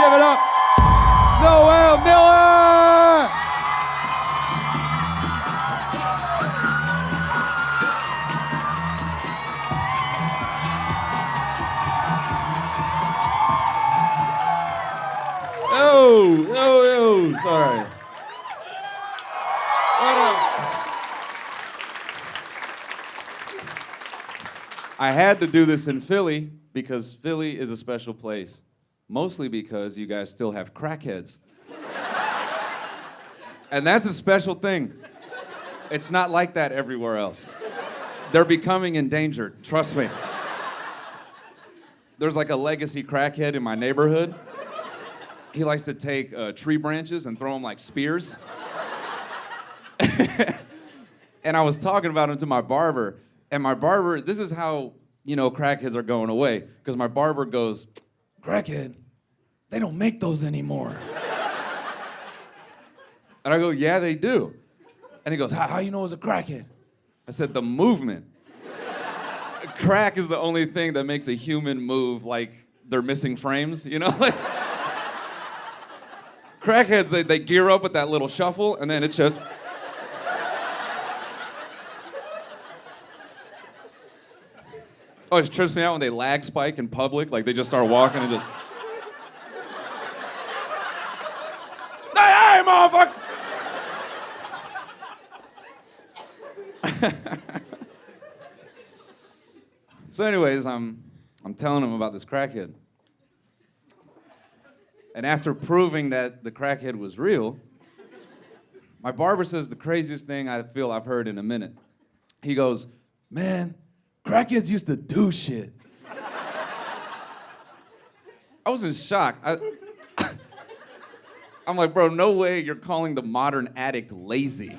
Give it up. Noel Miller! Oh, sorry. What up? I had to do this in Philly because Philly is a special place. Mostly because you guys still have crackheads. And that's a special thing. It's not like that everywhere else. They're becoming endangered, trust me. There's like a legacy crackhead in my neighborhood. He likes to take tree branches and throw them like spears. And I was talking about him to my barber, and my barber, this is how, crackheads are going away, because my barber goes, "Crackhead, they don't make those anymore." And I go, "Yeah, they do." And he goes, how you know it's a crackhead? I said, "The movement." Crack is the only thing that makes a human move like they're missing frames, Crackheads, they gear up with that little shuffle, and then it's just... Oh, it trips me out when they lag spike in public, like they just start walking and just... Hey, motherfucker! So anyways, I'm telling him about this crackhead. And after proving that the crackhead was real, my barber says the craziest thing I feel I've heard in a minute. He goes, "Man, crackheads used to do shit." I was in shock. I'm like, "Bro, no way you're calling the modern addict lazy."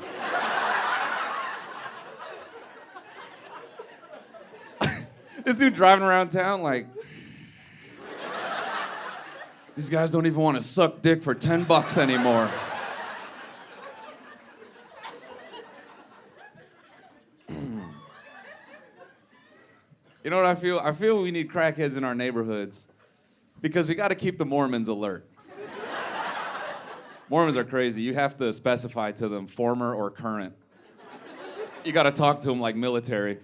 This dude driving around town like, "These guys don't even want to suck dick for $10 anymore." You know what I feel? I feel we need crackheads in our neighborhoods because we got to keep the Mormons alert. Mormons are crazy. You have to specify to them former or current. You got to talk to them like military.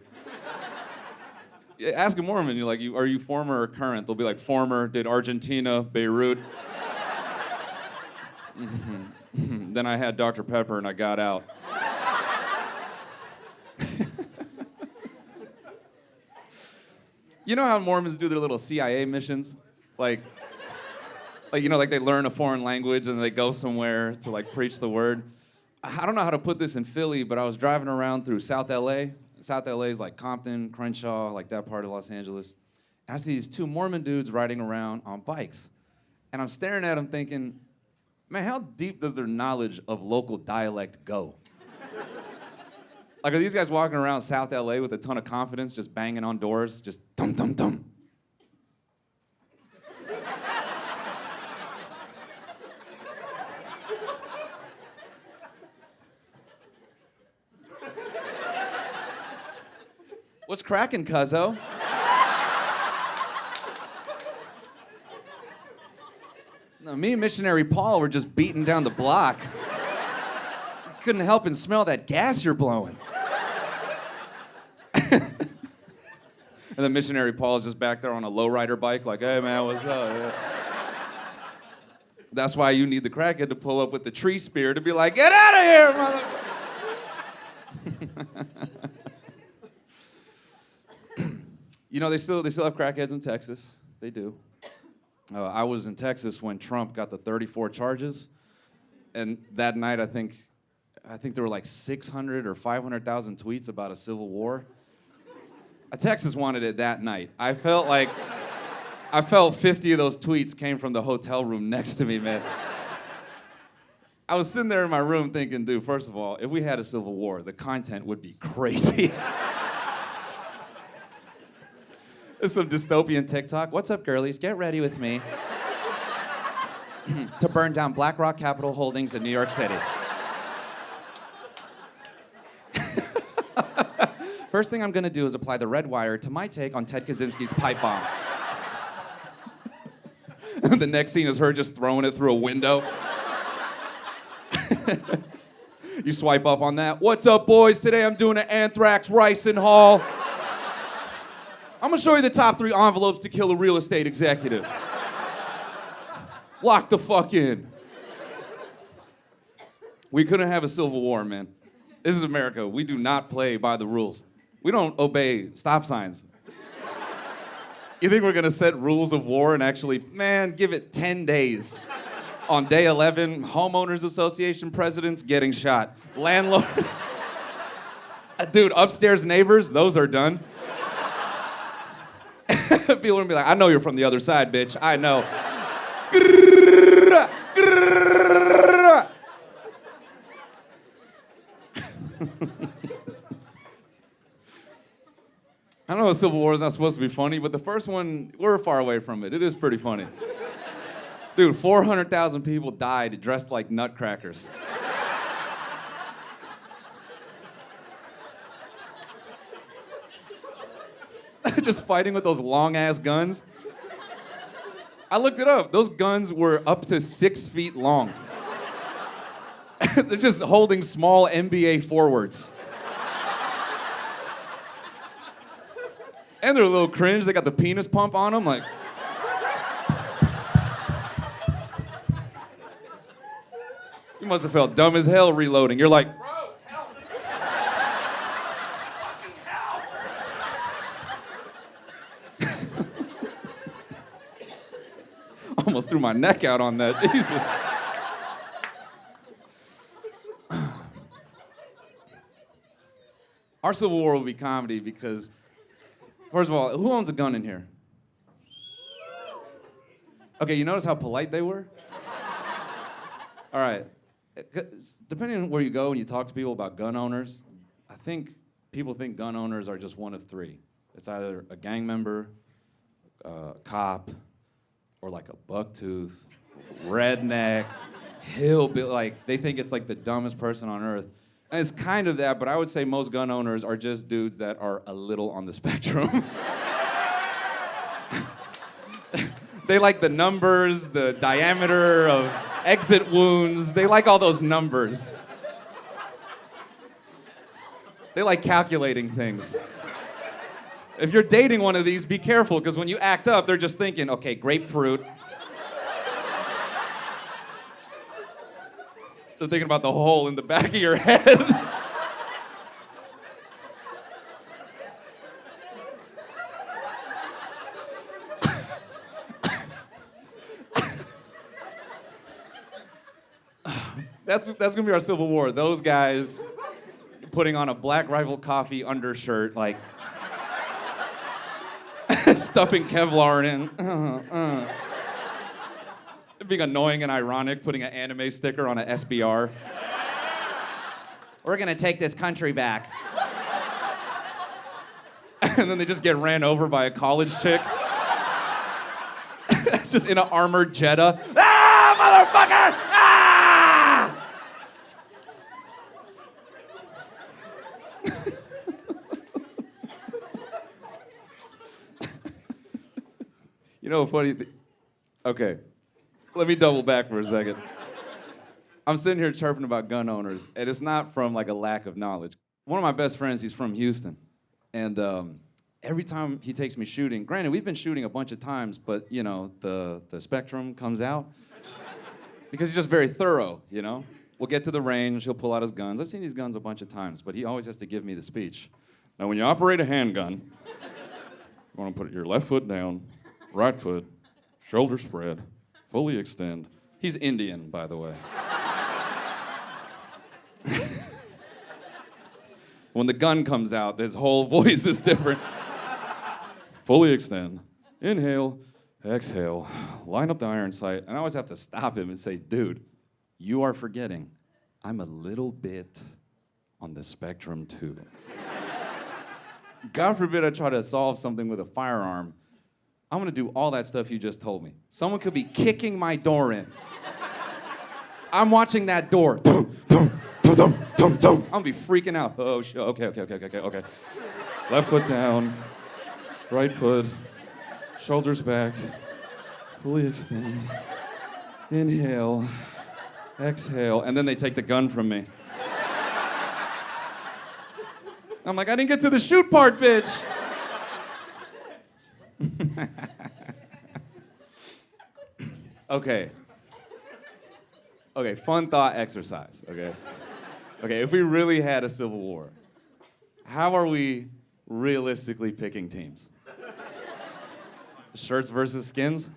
Ask a Mormon, you're like, are you former or current? They'll be like, former, did Argentina, Beirut. Then I had Dr. Pepper and I got out. You know how Mormons do their little CIA missions? Like they learn a foreign language and they go somewhere to like preach the word. I don't know how to put this in Philly, but I was driving around through South LA. South LA is like Compton, Crenshaw, like that part of Los Angeles. And I see these two Mormon dudes riding around on bikes. And I'm staring at them thinking, man, how deep does their knowledge of local dialect go? Like, are these guys walking around South LA with a ton of confidence, just banging on doors, just dum dum dum? What's cracking, cuzzo? No, me and Missionary Paul were just beating down the block. Couldn't help and smell that gas you're blowing. And then Missionary Paul's just back there on a lowrider bike like, "Hey, man, what's up?" Yeah. That's why you need the crackhead to pull up with the tree spear to be like, "Get out of here, mother..." They still have crackheads in Texas. They do. I was in Texas when Trump got the 34 charges, and that night I think there were like 600 or 500,000 tweets about a civil war. Texas wanted it that night. I felt 50 of those tweets came from the hotel room next to me, man. I was sitting there in my room thinking, dude, first of all, if we had a civil war, the content would be crazy. There's some dystopian TikTok. "What's up, girlies? Get ready with me to burn down BlackRock Capital Holdings in New York City." "First thing I'm gonna do is apply the red wire to my take on Ted Kaczynski's pipe bomb." The next scene is her just throwing it through a window. You swipe up on that. What's up, boys? Today I'm doing an anthrax ricin haul. I'm gonna show you the top 3 envelopes to kill a real estate executive. Lock the fuck in. We couldn't have a civil war, man. This is America. We do not play by the rules. We don't obey stop signs. You think we're gonna set rules of war and actually, man, give it 10 days. On day 11, homeowners association presidents getting shot. Landlord. Dude, upstairs neighbors, those are done. People are gonna be like, I know you're from the other side, bitch. I know. I know a civil war is not supposed to be funny, but the first one, we're far away from it. It is pretty funny. Dude, 400,000 people died dressed like nutcrackers. Just fighting with those long-ass guns. I looked it up. Those guns were up to 6 feet long. They're just holding small NBA forwards. And they're a little cringe. They got the penis pump on them, like. You must have felt dumb as hell reloading. You're like, bro, help. Fucking help. Almost threw my neck out on that. Jesus. Our Civil War will be comedy because, first of all, who owns a gun in here? Okay, you notice how polite they were? All right. Depending on where you go and you talk to people about gun owners, I think people think gun owners are just one of 3. It's either a gang member, a cop, or like a bucktooth, redneck, hillbilly. Like, they think it's like the dumbest person on earth. And it's kind of that, but I would say most gun owners are just dudes that are a little on the spectrum. They like the numbers, the diameter of exit wounds. They like all those numbers. They like calculating things. If you're dating one of these, be careful, because when you act up, they're just thinking, okay, grapefruit. They're thinking about the hole in the back of your head. That's gonna be our Civil War. Those guys putting on a Black Rifle Coffee undershirt, like stuffing Kevlar in. Being annoying and ironic, putting an anime sticker on an SBR. We're gonna take this country back. And then they just get ran over by a college chick. Just in an armored Jetta. Ah, motherfucker! Ah! You know, funny thing. Okay. Let me double back for a second. I'm sitting here chirping about gun owners, and it's not from like a lack of knowledge. One of my best friends, he's from Houston, and every time he takes me shooting, granted, we've been shooting a bunch of times, but you know, the spectrum comes out because he's just very thorough, you know? We'll get to the range, he'll pull out his guns. I've seen these guns a bunch of times, but he always has to give me the speech. Now, when you operate a handgun, you want to put your left foot down, right foot, shoulder spread, fully extend. He's Indian, by the way. When the gun comes out, his whole voice is different. Fully extend. Inhale, exhale. Line up the iron sight. And I always have to stop him and say, dude, you are forgetting I'm a little bit on the spectrum too. God forbid I try to solve something with a firearm. I'm gonna do all that stuff you just told me. Someone could be kicking my door in. I'm watching that door. I'm gonna be freaking out. Oh, okay. Left foot down, right foot, shoulders back, Fully extend. Inhale. Exhale. And then they take the gun from me. I'm like, I didn't get to the shoot part, bitch. Okay. Okay, fun thought exercise, okay? Okay, if we really had a civil war, how are we realistically picking teams? Shirts versus skins?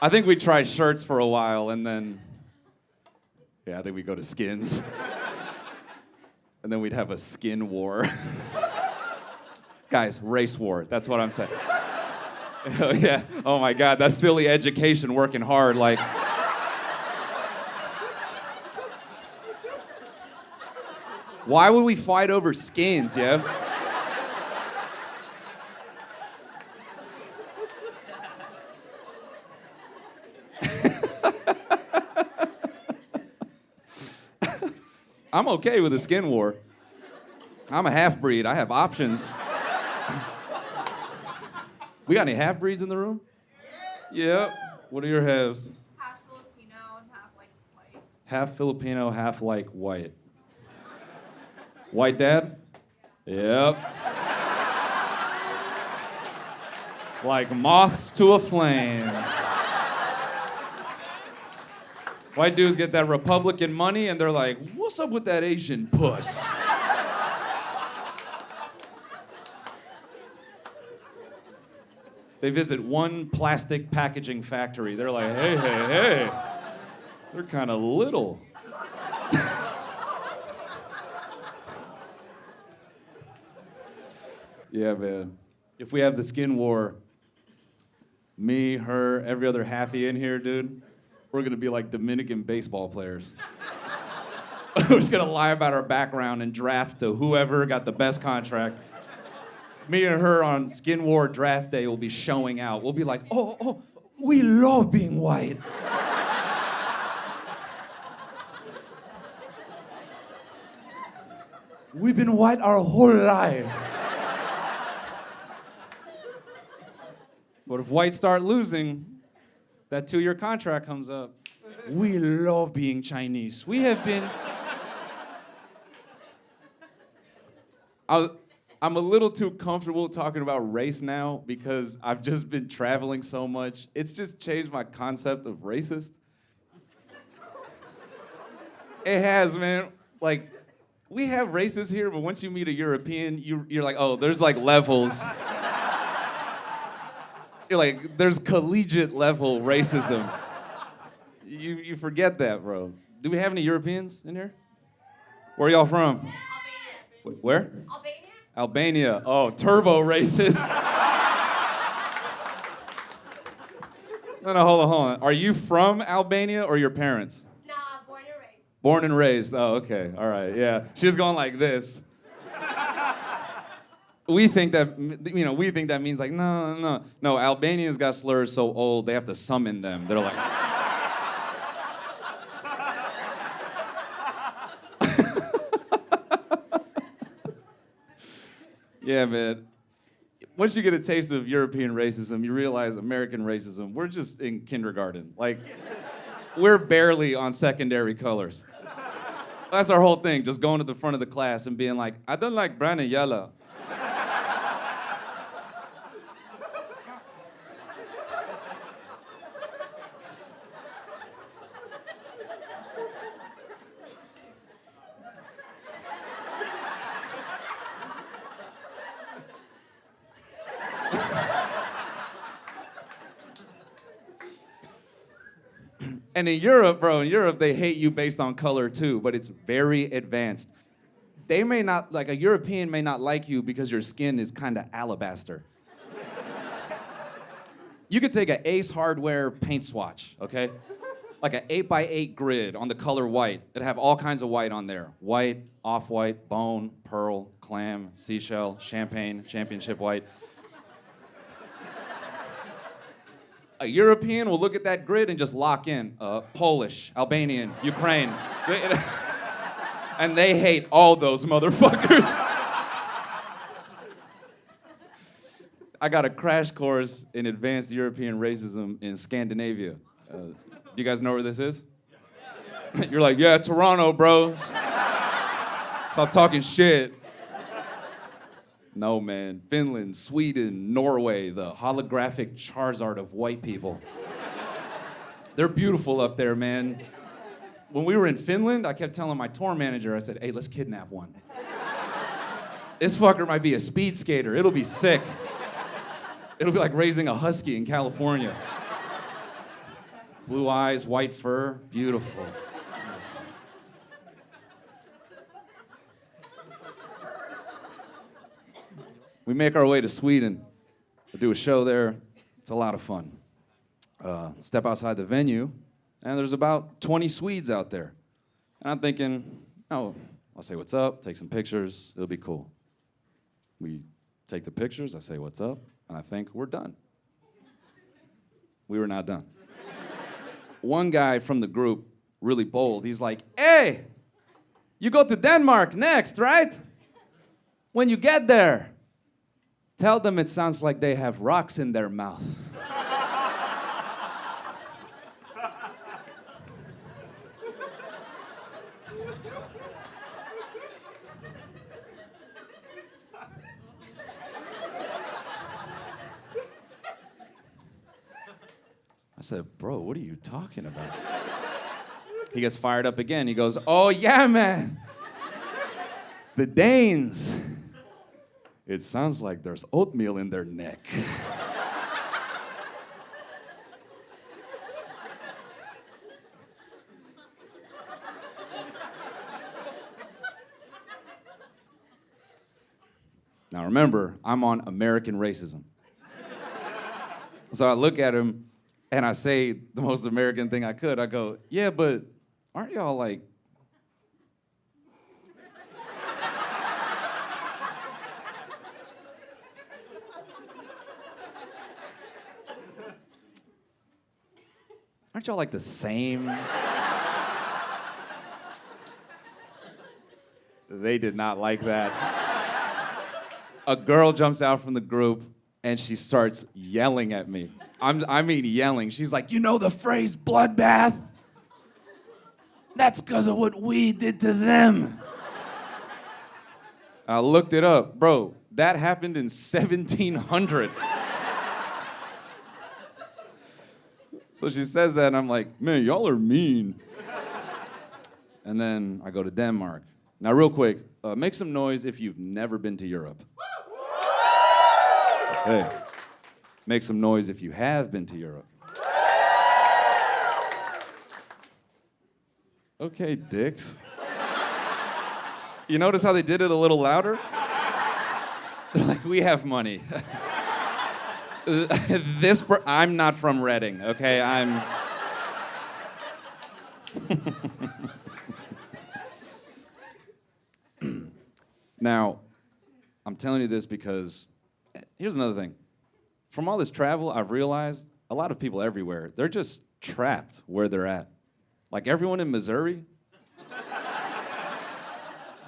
I think we tried shirts for a while and then, I think we go to skins. And then we'd have a skin war. Guys, race war, that's what I'm saying. Oh, yeah, oh my God, that Philly education working hard, like. Why would we fight over skins, yeah? I'm okay with a skin war. I'm a half-breed. I have options. We got any half-breeds in the room? Yep. What are your halves? Half Filipino and half like white. Half Filipino, half like white. White dad? Yep. Like moths to a flame. White dudes get that Republican money and they're like, what's up with that Asian puss? They visit one plastic packaging factory. They're like, hey. They're kind of little. Yeah, man. If we have the skin war, me, her, every other halfie in here, dude, we're gonna be like Dominican baseball players. We're just gonna lie about our background and draft to whoever got the best contract. Me and her on Skin War draft day will be showing out. We'll be like, oh, we love being white. We've been white our whole life. But if whites start losing, that 2-year contract comes up. We love being Chinese. We have been... I'm a little too comfortable talking about race now because I've just been traveling so much. It's just changed my concept of racist. It has, man. Like, we have racists here, but once you meet a European, you're like, oh, there's like levels. You're like, there's collegiate level racism. You forget that, bro. Do we have any Europeans in here? Where are y'all from? Albania. Where? Albania? Albania. Oh, turbo racist. No, hold on. Are you from Albania or your parents? Nah, born and raised. Born and raised. Oh, okay. All right. Yeah. She's going like this. We think that means like, no. Albanians got slurs so old, they have to summon them. They're like... Yeah, man. Once you get a taste of European racism, you realize American racism, we're just in kindergarten. Like, we're barely on secondary colors. That's our whole thing, just going to the front of the class and being like, I don't like brown and yellow. And in Europe, they hate you based on color too, but it's very advanced. They may not, like a European may not like you because your skin is kind of alabaster. You could take an Ace Hardware paint swatch, okay? Like an 8x8 grid on the color white. It'd have all kinds of white on there. White, off-white, bone, pearl, clam, seashell, champagne, championship white. A European will look at that grid and just lock in. Polish, Albanian, Ukraine. And they hate all those motherfuckers. I got a crash course in advanced European racism in Scandinavia. Do you guys know where this is? You're like, yeah, Toronto, bro. Stop talking shit. No, man. Finland, Sweden, Norway, the holographic Charizard of white people. They're beautiful up there, man. When we were in Finland, I kept telling my tour manager, I said, hey, let's kidnap one. This fucker might be a speed skater. It'll be sick. It'll be like raising a husky in California. Blue eyes, white fur, beautiful. We make our way to Sweden. We do a show there. It's a lot of fun. Step outside the venue, and there's about 20 Swedes out there. And I'm thinking, oh, I'll say what's up, take some pictures, it'll be cool. We take the pictures, I say what's up, and I think we're done. We were not done. One guy from the group, really bold, he's like, hey, you go to Denmark next, right? When you get there, tell them it sounds like they have rocks in their mouth. I said, bro, what are you talking about? He gets fired up again. He goes, oh, yeah, man. The Danes. It sounds like there's oatmeal in their neck. Now remember, I'm on American racism. So I look at him and I say the most American thing I could. I go, yeah, but aren't y'all like... Aren't y'all like the same? They did not like that. A girl jumps out from the group and she starts yelling at me. I mean yelling. She's like, you know the phrase bloodbath? That's because of what we did to them. I looked it up. Bro, that happened in 1700. So she says that, and I'm like, man, y'all are mean. And then I go to Denmark. Now, real quick, make some noise if you've never been to Europe. Hey, make some noise if you have been to Europe. Okay, dicks. You notice how they did it a little louder? They're like, we have money. I'm not from Reading, okay? Now, I'm telling you this because here's another thing. From all this travel, I've realized a lot of people everywhere, they're just trapped where they're at. Like everyone in Missouri,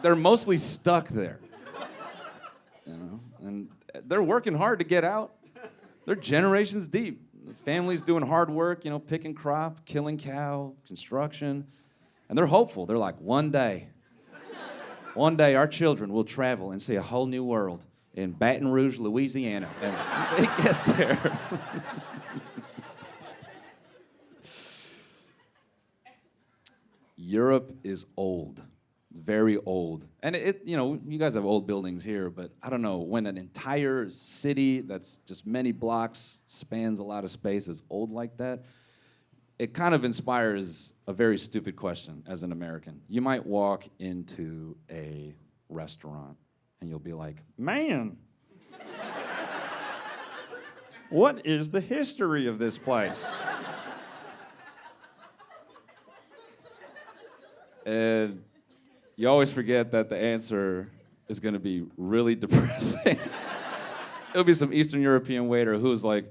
they're mostly stuck there. You know? And they're working hard to get out. They're generations deep. The family's doing hard work, you know, picking crop, killing cow, construction. And they're hopeful. They're like, one day our children will travel and see a whole new world in Baton Rouge, Louisiana. And they get there. Europe is old. Very old. And you know, you guys have old buildings here, but I don't know, when an entire city that's just many blocks spans a lot of space is old like that, it kind of inspires a very stupid question as an American. You might walk into a restaurant and you'll be like, man, what is the history of this place? And you always forget that the answer is going to be really depressing. It'll be some Eastern European waiter who's like,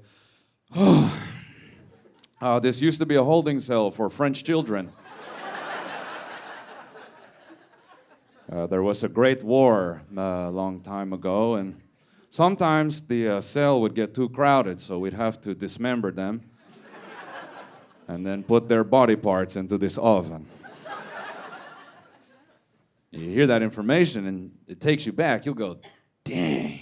this used to be a holding cell for French children. There was a great war a long time ago, and Sometimes the cell would get too crowded, so we'd have to dismember them and then put their body parts into this oven. You hear that information and it takes you back. You'll go, dang.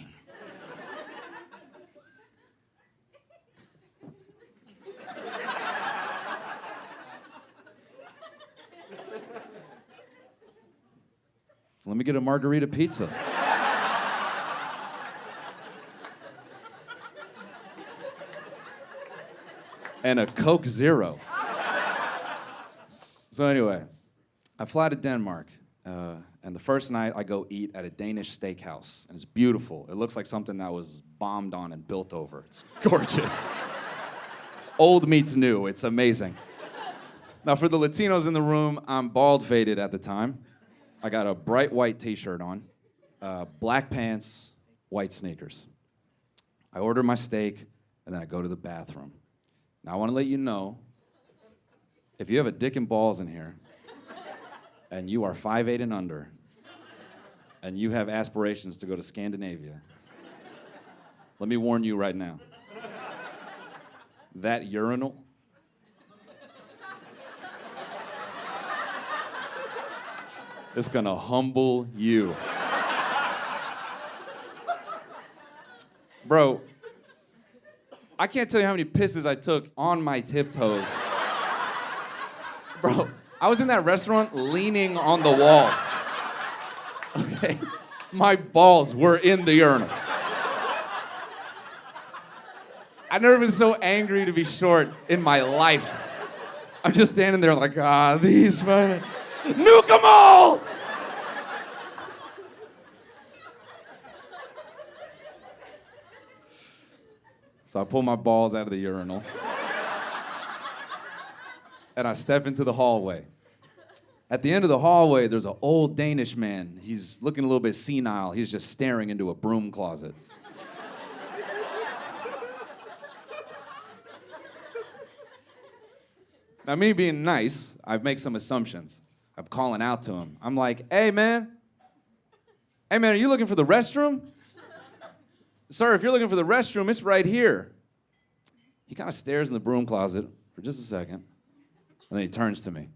Let me get a margarita pizza. And a Coke Zero. So anyway, I fly to Denmark, and the first night I go eat at a Danish steakhouse, and it's beautiful. It looks like something that was bombed on and built over. It's gorgeous. Old meets new, it's amazing. Now for the Latinos in the room, I'm bald faded at the time. I got a bright white t-shirt on, black pants, white sneakers. I order my steak, and then I go to the bathroom. Now, I want to let you know, if you have a dick and balls in here, and you are 5'8" and under, and you have aspirations to go to Scandinavia, let me warn you right now. That urinal is gonna humble you. Bro, I can't tell you how many pisses I took on my tiptoes. Bro, I was in that restaurant leaning on the wall. Okay? My balls were in the urinal. I've never been so angry to be short in my life. I'm just standing there like, these men, nuke 'em all! So I pull my balls out of the urinal. And I step into the hallway. At the end of the hallway, there's an old Danish man. He's looking a little bit senile. He's just staring into a broom closet. Now, me being nice, I make some assumptions. I'm calling out to him. I'm like, hey, man, are you looking for the restroom? Sir, if you're looking for the restroom, it's right here. He kind of stares in the broom closet for just a second, and then he turns to me.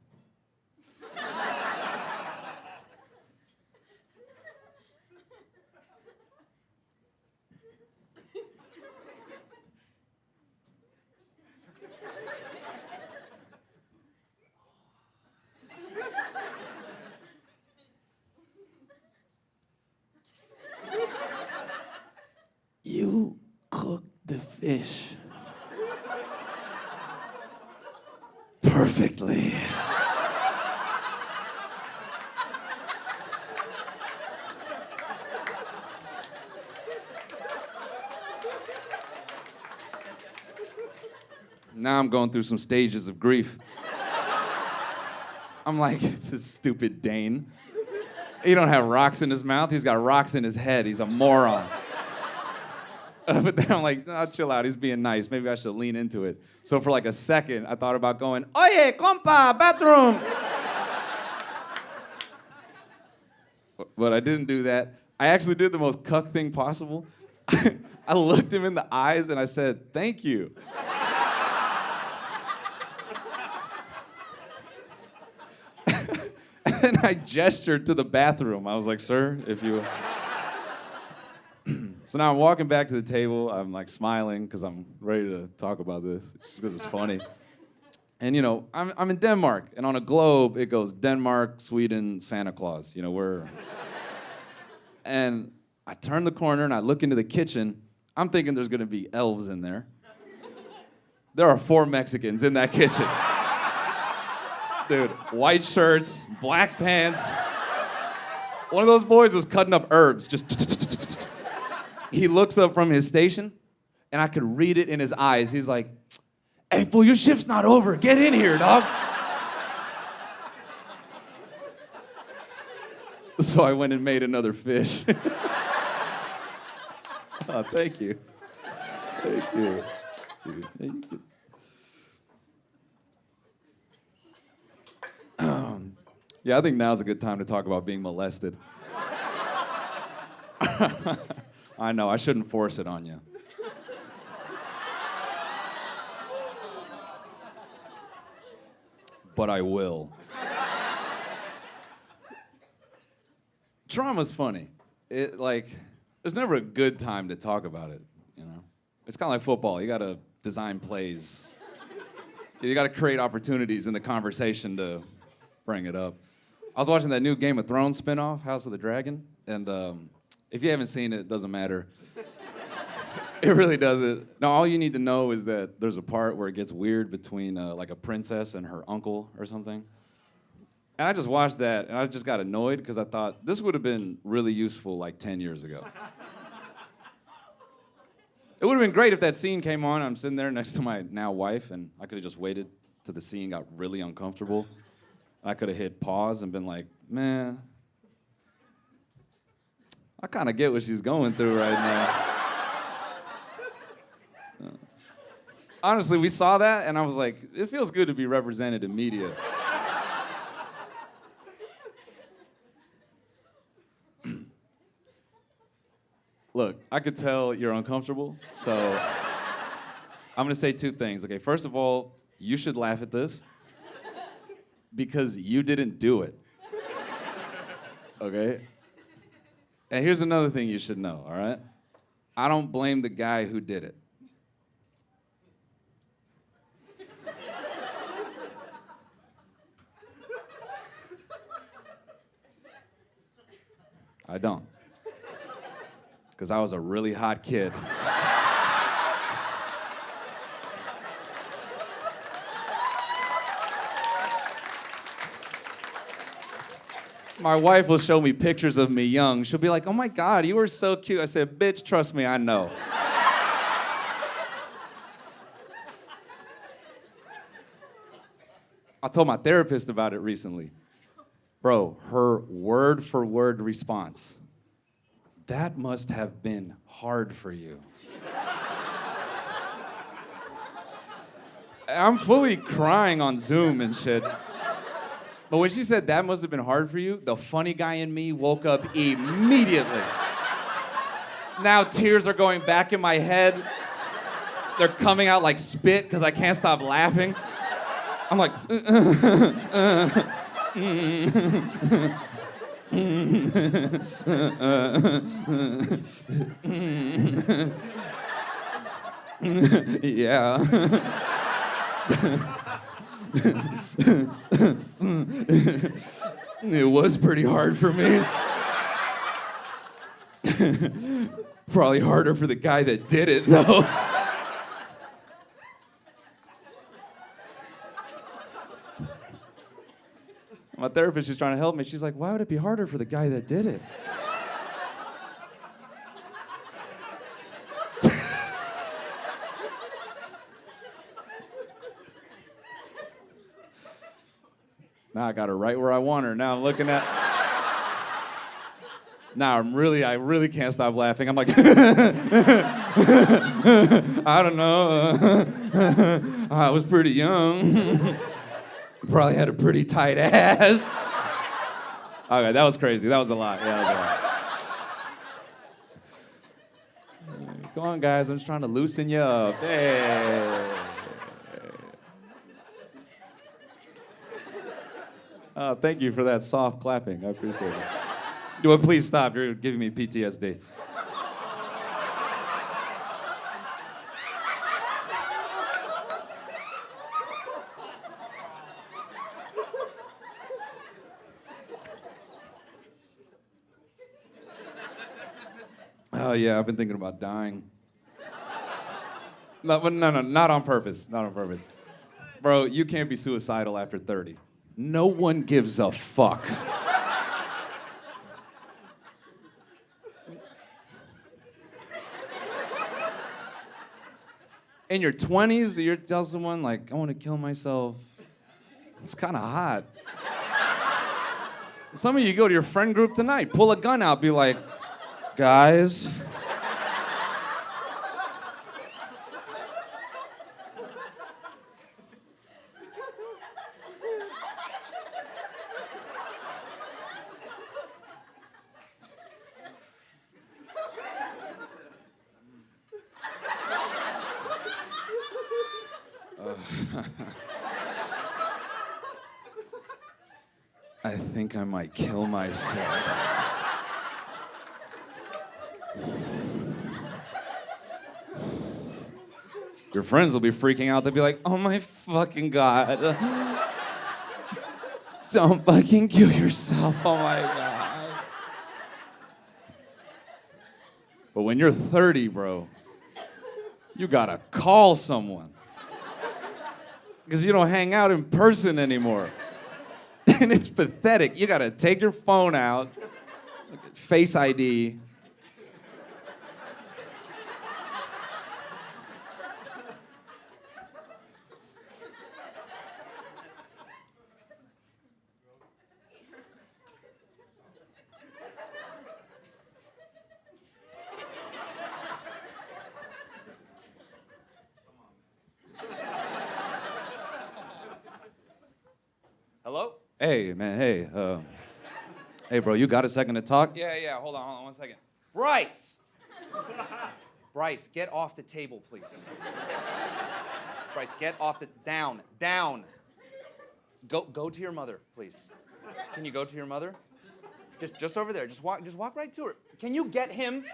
You cooked the fish perfectly. Now I'm going through some stages of grief. I'm like, this stupid Dane. He don't have rocks in his mouth, he's got rocks in his head. He's a moron. But then I'm like, chill out, he's being nice. Maybe I should lean into it. So for like a second, I thought about going, oye, compa, bathroom. But I didn't do that. I actually did the most cuck thing possible. I looked him in the eyes and I said, thank you. And I gestured to the bathroom. I was like, sir, if you... So now I'm walking back to the table. I'm like smiling because I'm ready to talk about this, just because it's funny. And you know, I'm in Denmark, and on a globe it goes Denmark, Sweden, Santa Claus. You know, we're. And I turn the corner and I look into the kitchen. I'm thinking there's gonna be elves in there. There are 4 Mexicans in that kitchen. Dude, white shirts, black pants. One of those boys was cutting up herbs, just. He looks up from his station, and I could read it in his eyes. He's like, hey, fool, your shift's not over. Get in here, dog. So I went and made another fish. Oh, thank you. Thank you. Thank you. Yeah, I think now's a good time to talk about being molested. I know, I shouldn't force it on you. But I will. Trauma's funny. There's never a good time to talk about it, you know? It's kind of like football. You gotta design plays. You gotta create opportunities in the conversation to bring it up. I was watching that new Game of Thrones spinoff, House of the Dragon, and if you haven't seen it, it doesn't matter. It really doesn't. No, all you need to know is that there's a part where it gets weird between like a princess and her uncle or something. And I just watched that, and I just got annoyed because I thought this would have been really useful like 10 years ago. It would have been great if that scene came on. I'm sitting there next to my now wife, and I could have just waited till the scene got really uncomfortable. I could have hit pause and been like, man, I kind of get what she's going through right now. Honestly, we saw that, and I was like, it feels good to be represented in media. Look, I could tell you're uncomfortable, so I'm gonna say two things. Okay, first of all, you should laugh at this because you didn't do it. Okay? And here's another thing you should know, all right? I don't blame the guy who did it. I don't. Because I was a really hot kid. My wife will show me pictures of me young. She'll be like, oh my God, you were so cute. I said, bitch, trust me, I know. I told my therapist about it recently. Bro, her word for word response. That must have been hard for you. I'm fully crying on Zoom and shit. But when she said that must have been hard for you, the funny guy in me woke up immediately. Now tears are going back in my head. They're coming out like spit because I can't stop laughing. I'm like, yeah. It was pretty hard for me. Probably harder for the guy that did it, though. My therapist is trying to help me. She's like, why would it be harder for the guy that did it? Now I got her right where I want her. Now I'm looking at... Now I really can't stop laughing. I'm like, I don't know. I was pretty young. Probably had a pretty tight ass. Okay, that was crazy. That was a lot. Yeah, that was a lot. Come on, guys. I'm just trying to loosen you up. Hey. Thank you for that soft clapping. I appreciate it. Well, please stop. You're giving me PTSD. Oh, yeah, I've been thinking about dying. No, not on purpose. Not on purpose. Bro, you can't be suicidal after 30. No one gives a fuck. In your 20s, you tell someone, like, I want to kill myself. It's kind of hot. Some of you go to your friend group tonight, pull a gun out, be like, guys. I think I might kill myself. Your friends will be freaking out. They'll be like, oh my fucking God. Don't fucking kill yourself. Oh my God. But when you're 30, bro, you gotta call someone. Because you don't hang out in person anymore. And it's pathetic. You gotta take your phone out, Face ID. Hello? Hey, man, hey. Hey, bro, you got a second to talk? Yeah, hold on 1 second. Bryce! Bryce, get off the table, please. Bryce, get off the, down. Go to your mother, please. Can you go to your mother? Just over there, just walk right to her. Can you get him?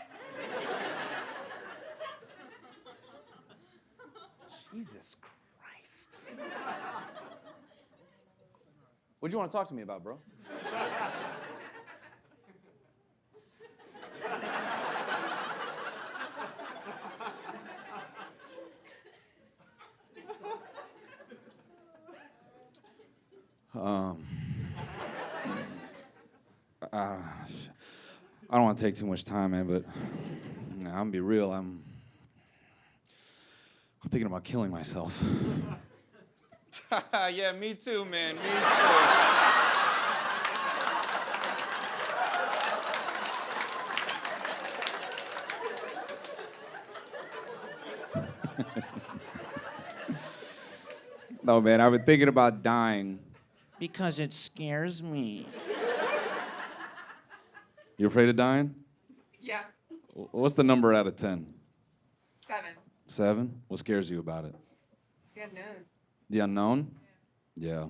Jesus Christ. What do you want to talk to me about, bro? I don't want to take too much time, man, but I'm gonna be real. I'm thinking about killing myself. Yeah, me too, man. Me too. No, man, I've been thinking about dying. Because it scares me. You afraid of dying? Yeah. What's the number out of 10? 7. 7? What scares you about it? The unknown. The unknown? Yeah.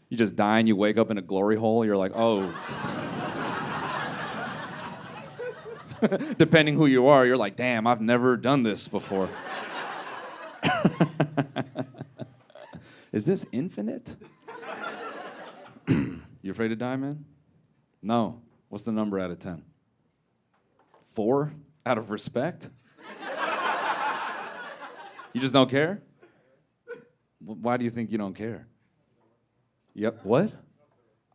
You just die and you wake up in a glory hole, you're like, oh. Depending who you are, you're like, damn, I've never done this before. Is this infinite? You afraid to die, man? No. What's the number out of 10? 4? Out of respect? You just don't care? Why do you think you don't care? Yep. What?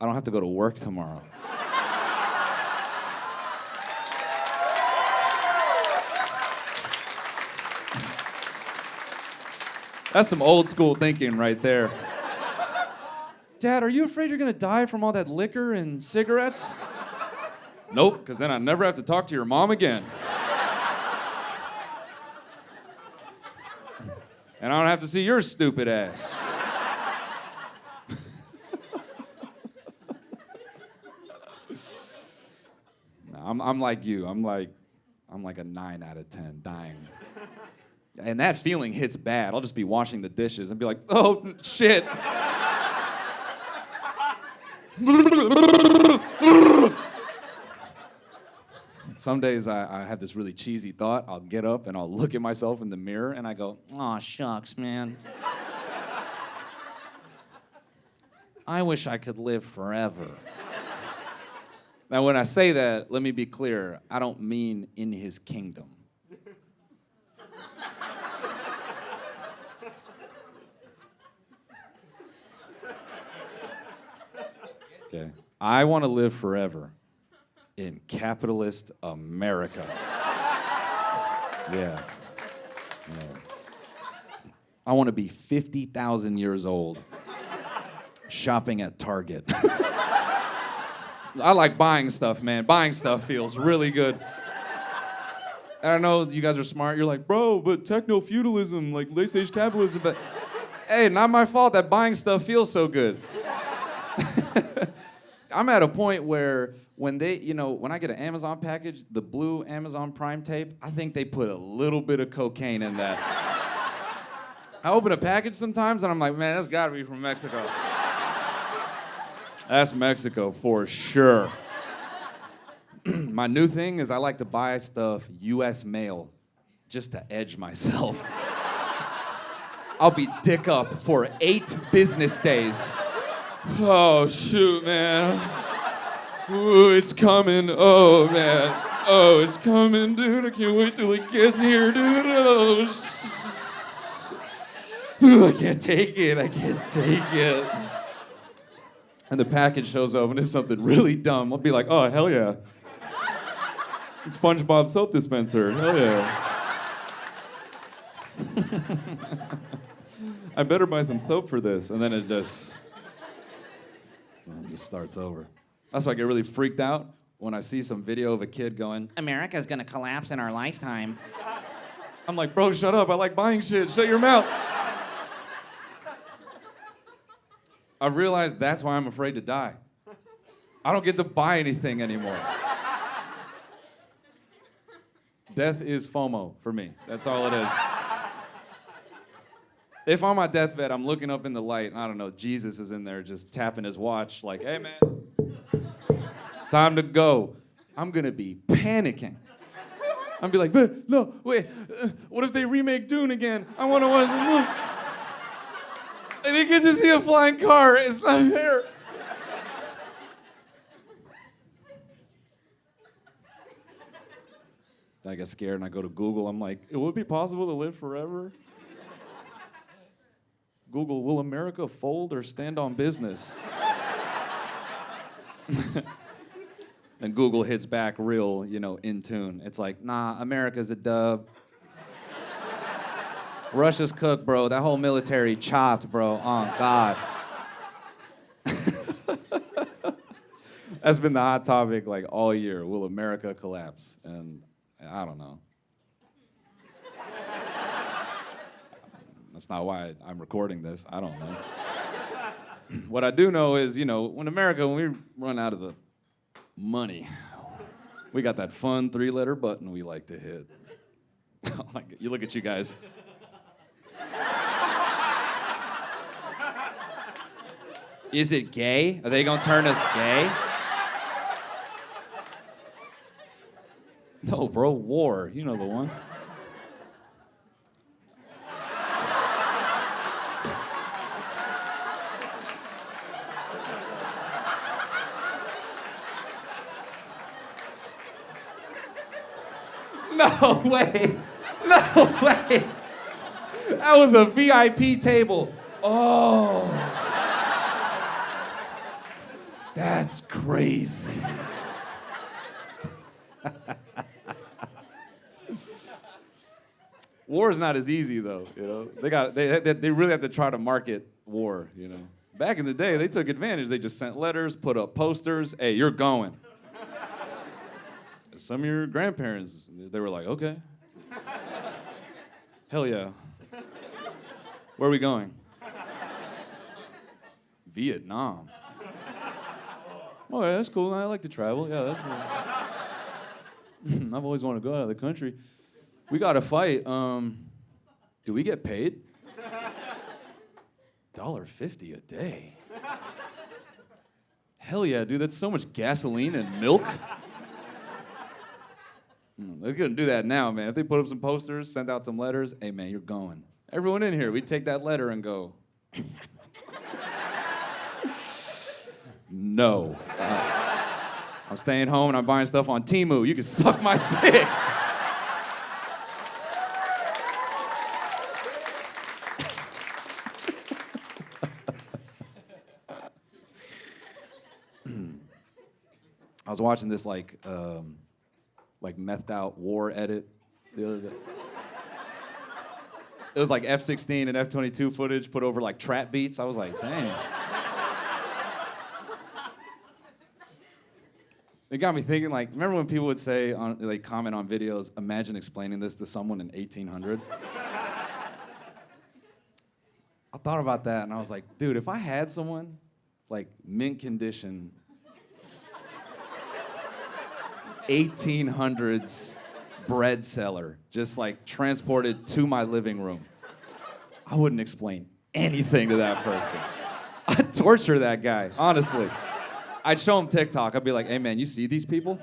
I don't have to go to work tomorrow. That's some old school thinking right there. Dad, are you afraid you're gonna die from all that liquor and cigarettes? Nope, because then I never have to talk to your mom again. And I don't have to see your stupid ass. No, I'm like you. I'm like a 9 out of 10, dying. And that feeling hits bad. I'll just be washing the dishes and be like, oh, shit. Some days I have this really cheesy thought. I'll get up and I'll look at myself in the mirror and I go, aw, shucks, man. I wish I could live forever. Now, when I say that, let me be clear. I don't mean in his kingdom. Okay. I want to live forever in capitalist America. Yeah. I want to be 50,000 years old shopping at Target. I like buying stuff, man. Buying stuff feels really good. I know you guys are smart. You're like, bro, but techno-feudalism, like late-stage capitalism, but hey, not my fault that buying stuff feels so good. I'm at a point where when I get an Amazon package, the blue Amazon Prime tape, I think they put a little bit of cocaine in that. I open a package sometimes and I'm like, man, that's gotta be from Mexico. That's Mexico for sure. My new thing is I like to buy stuff US mail just to edge myself. I'll be dick up for 8 business days. Oh, shoot, man. Ooh, it's coming. Oh, man. Oh, it's coming, dude. I can't wait till it gets here, dude. Oh, Ooh, I can't take it. I can't take it. And the package shows up and it's something really dumb. I'll be like, oh, hell yeah. SpongeBob soap dispenser. Hell yeah. I better buy some soap for this. And then it just starts over. That's why I get really freaked out when I see some video of a kid going, America's gonna collapse in our lifetime. I'm like, bro, shut up. I like buying shit. Shut your mouth. I realized that's why I'm afraid to die. I don't get to buy anything anymore. Death is FOMO for me. That's all it is. If on my deathbed, I'm looking up in the light, and I don't know, Jesus is in there just tapping his watch like, hey, man, time to go. I'm going to be panicking. I'm be like, but no, wait, what if they remake Dune again? I want to watch the movie. And you get to see a flying car. It's not fair. I get scared and I go to Google. I'm like, would it be possible to live forever? Google, will America fold or stand on business? And Google hits back real, in tune. It's like, nah, America's a dub. Russia's cooked, bro. That whole military chopped, bro. Oh, God. That's been the hot topic like all year. Will America collapse? And I don't know. That's not why I'm recording this. I don't know. What I do know is, when we run out of the money, we got that fun 3-letter button we like to hit. You look at you guys. Is it gay? Are they gonna turn us gay? No, bro, war. You know the one. No way. No way. That was a VIP table. Oh. That's crazy. War is not as easy though, They really have to try to market war, Back in the day, they took advantage. They just sent letters, put up posters. Hey, you're going. Some of your grandparents, they were like, okay. Hell yeah. Where are we going? Vietnam. Oh, yeah, that's cool. I like to travel. Yeah, that's cool. I've always wanted to go out of the country. We got to fight. Do we get paid? $1.50 a day. Hell yeah, dude. That's so much gasoline and milk. They couldn't do that now, man. If they put up some posters, sent out some letters, hey, man, you're going. Everyone in here, we'd take that letter and go, no. I'm staying home and I'm buying stuff on Temu. You can suck my dick. I was watching this like methed out war edit the other day. It was like F-16 and F-22 footage put over like trap beats. I was like, dang. It got me thinking, like, remember when people would say, comment on videos, imagine explaining this to someone in 1800? I thought about that and I was like, dude, if I had someone, like, mint condition, 1800s bread seller, just like transported to my living room. I wouldn't explain anything to that person. I'd torture that guy, honestly. I'd show him TikTok. I'd be like, hey man, you see these people?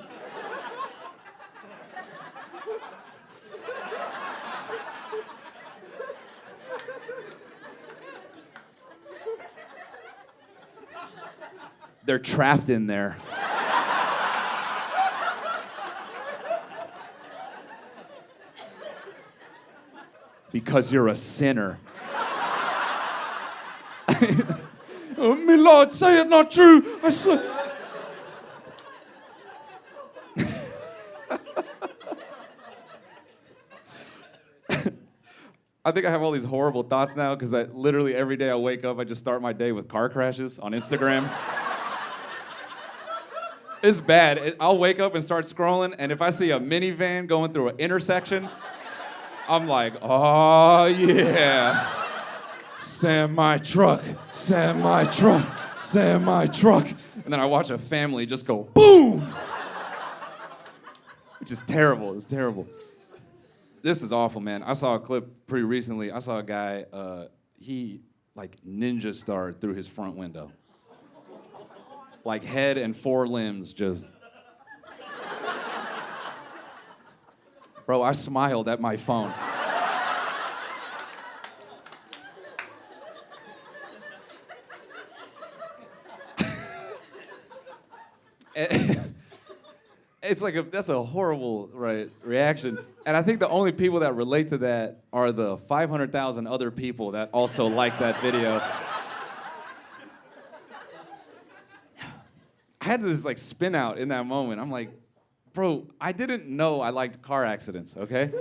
They're trapped in there. Because you're a sinner. Oh, me Lord, say it not true. I swear. I think I have all these horrible thoughts now because I literally every day I wake up, I just start my day with car crashes on Instagram. It's bad. I'll wake up and start scrolling, and if I see a minivan going through an intersection, I'm like, oh yeah. Semi truck, semi truck, semi truck. And then I watch a family just go boom! Which is terrible, it's terrible. This is awful, man. I saw a clip pretty recently. I saw a guy, he like ninja starred through his front window. Like head and 4 limbs just. Bro, I smiled at my phone. It's like that's a horrible reaction. And I think the only people that relate to that are the 500,000 other people that also like that video. I had this like spin out in that moment. I'm like, bro, I didn't know I liked car accidents, okay?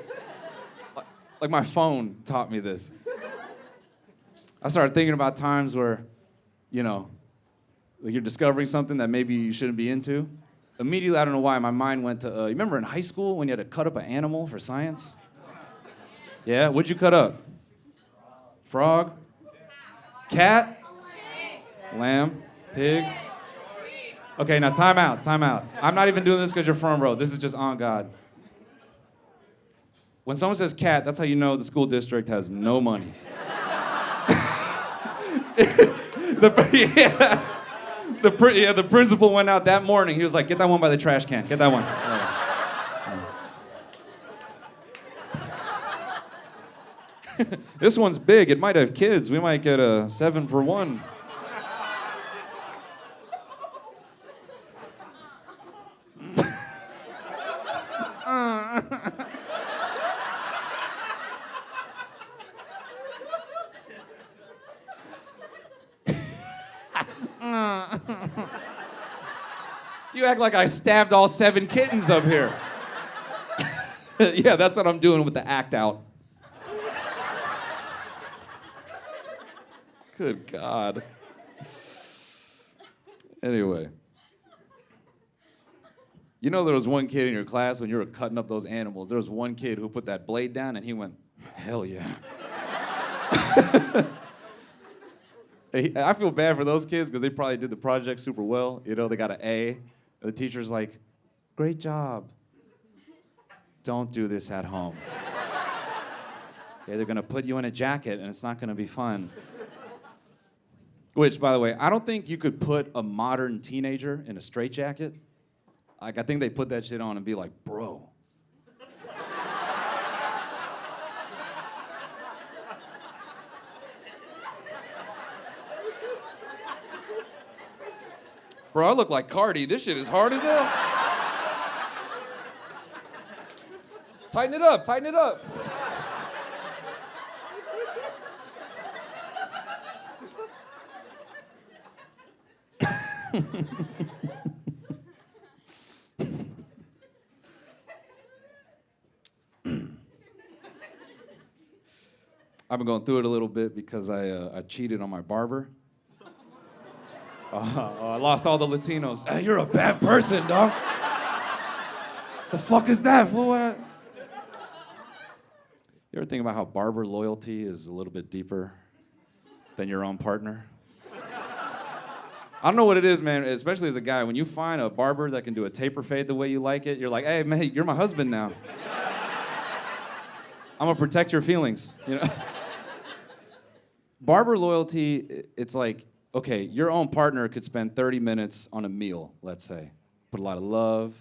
Like my phone taught me this. I started thinking about times where, you know, like you're discovering something that maybe you shouldn't be into. Immediately, I don't know why, my mind went to, you remember in high school when you had to cut up an animal for science? Yeah, what'd you cut up? Frog? Cat? Lamb? Pig? Okay, now time out. I'm not even doing this because you're front row. This is just on God. When someone says cat, that's how you know the school district has no money. The principal went out that morning. He was like, get that one by the trash can. Get that one. This one's big. It might have kids. We might get a 7 for 1. You act like I stabbed all 7 kittens up here. Yeah, that's what I'm doing with the act out. Good God. Anyway. You know there was one kid in your class when you were cutting up those animals. There was one kid who put that blade down and he went, hell yeah. I feel bad for those kids because they probably did the project super well. You know, they got an A. The teacher's like, great job. Don't do this at home. Okay, they're gonna put you in a jacket and it's not gonna be fun. Which, by the way, I don't think you could put a modern teenager in a straitjacket. Like, I think they put that shit on and be like, bro. Bro, I look like Cardi. This shit is hard as hell. Tighten it up, tighten it up. I've been going through it a little bit because I cheated on my barber. I lost all the Latinos. Hey, you're a bad person, dog. The fuck is that, fool? You ever think about how barber loyalty is a little bit deeper than your own partner? I don't know what it is, man, especially as a guy. When you find a barber that can do a taper fade the way you like it, you're like, hey, man, you're my husband now. I'm gonna protect your feelings, you know? Barber loyalty, it's like, okay, your own partner could spend 30 minutes on a meal, let's say. Put a lot of love,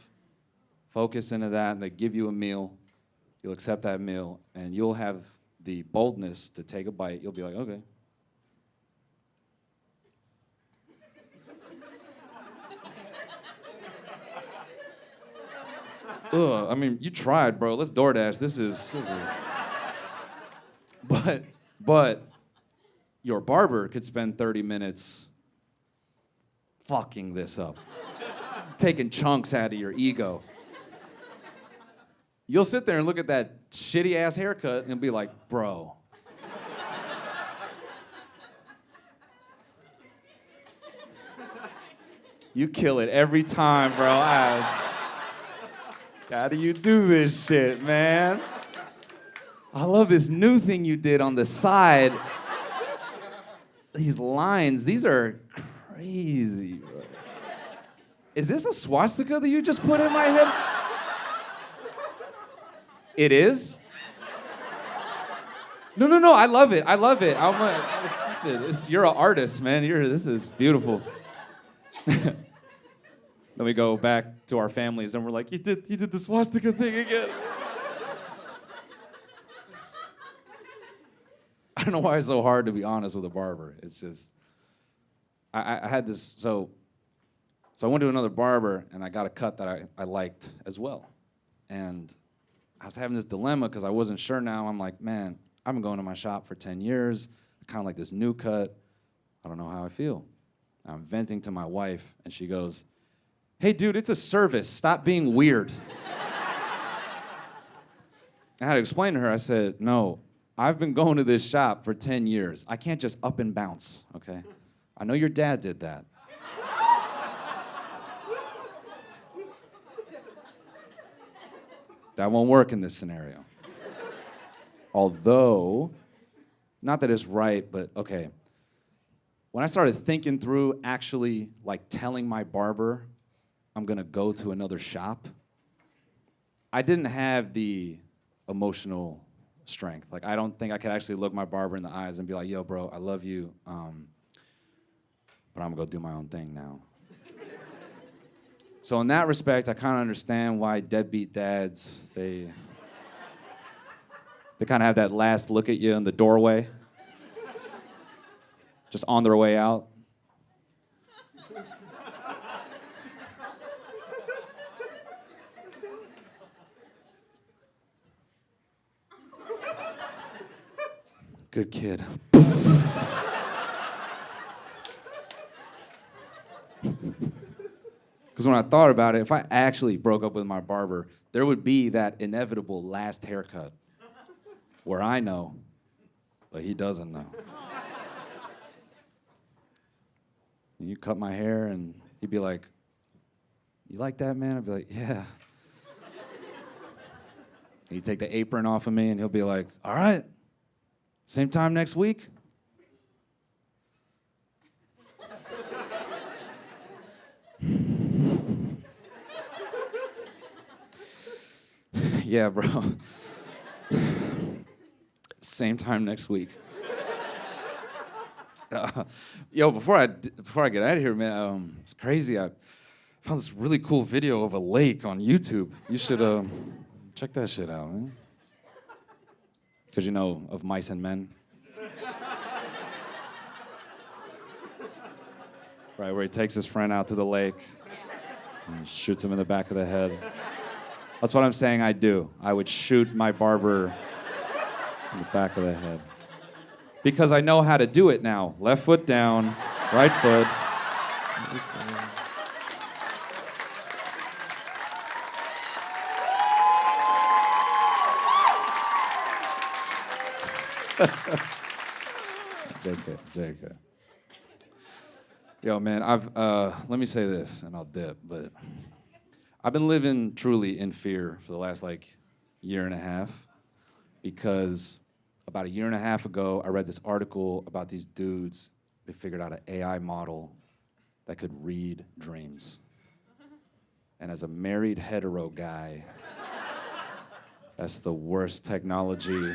focus into that, and they give you a meal. You'll accept that meal, and you'll have the boldness to take a bite. You'll be like, okay. Ugh, I mean, you tried, bro. Let's DoorDash. This is. But your barber could spend 30 minutes fucking this up, taking chunks out of your ego. You'll sit there and look at that shitty ass haircut and be like, bro. You kill it every time, bro. How do you do this shit, man? I love this new thing you did on the side. These lines, these are crazy, bro. Is this a swastika that you just put in my head? It is? No, I love it. I'm gonna keep it. You're an artist, man. This is beautiful. Then we go back to our families and we're like, you did the swastika thing again. I don't know why it's so hard to be honest with a barber. It's just, I had this, so I went to another barber and I got a cut that I liked as well. And I was having this dilemma because I wasn't sure now. I'm like, man, I've been going to my shop for 10 years. I kind of like this new cut. I don't know how I feel. I'm venting to my wife and she goes, hey, dude, it's a service. Stop being weird. I had to explain to her. I said, no, I've been going to this shop for 10 years. I can't just up and bounce, okay? I know your dad did that. That won't work in this scenario. Although, not that it's right, but okay. When I started thinking through actually like telling my barber I'm gonna go to another shop, I didn't have the emotional strength. Like, I don't think I could actually look my barber in the eyes and be like, yo, bro, I love you, but I'm gonna go do my own thing now. So in that respect, I kind of understand why deadbeat dads, they kind of have that last look at you in the doorway, just on their way out. Good kid. Because when I thought about it, if I actually broke up with my barber, there would be that inevitable last haircut where I know, but he doesn't know. And you cut my hair, and he'd be like, you like that, man? I'd be like, yeah. He'd take the apron off of me, and he'll be like, all right, same time next week? Yeah, bro. Same time next week. Yo, before I get out of here, man, it's crazy. I found this really cool video of a lake on YouTube. You should check that shit out, man. Because you know of Mice and Men. Right, where he takes his friend out to the lake and shoots him in the back of the head. That's what I'm saying I'd do. I would shoot my barber in the back of the head. Because I know how to do it now. Left foot down, right foot. JK. Yo, man, let me say this, and I'll dip, but I've been living truly in fear for the last, year and a half, because about a year and a half ago, I read this article about these dudes. They figured out an AI model that could read dreams. And as a married hetero guy, that's the worst technology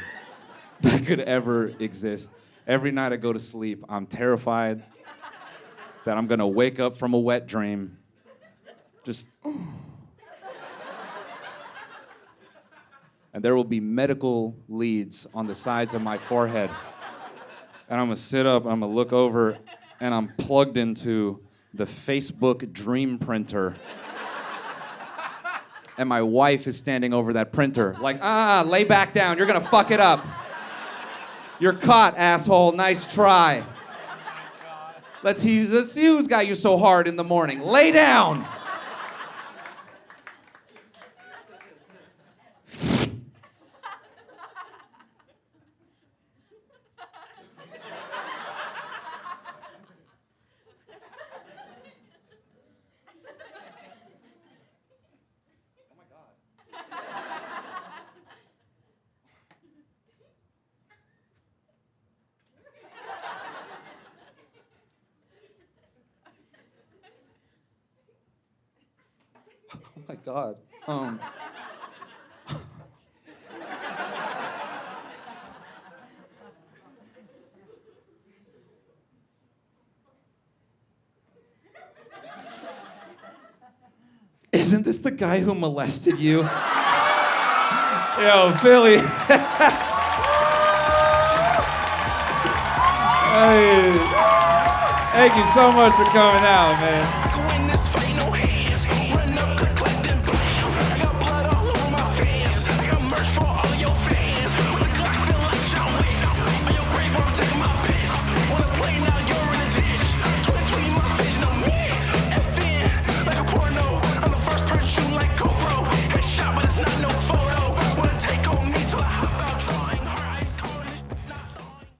that could ever exist. Every night I go to sleep, I'm terrified that I'm gonna wake up from a wet dream. Just. And there will be medical leads on the sides of my forehead. And I'm gonna sit up, I'm gonna look over, and I'm plugged into the Facebook dream printer. And my wife is standing over that printer, like, lay back down, you're gonna fuck it up. You're caught, asshole, nice try. Let's see who's got you so hard in the morning. Lay down. Oh my God. Isn't this the guy who molested you? Yo, Philly. Hey, thank you so much for coming out, man.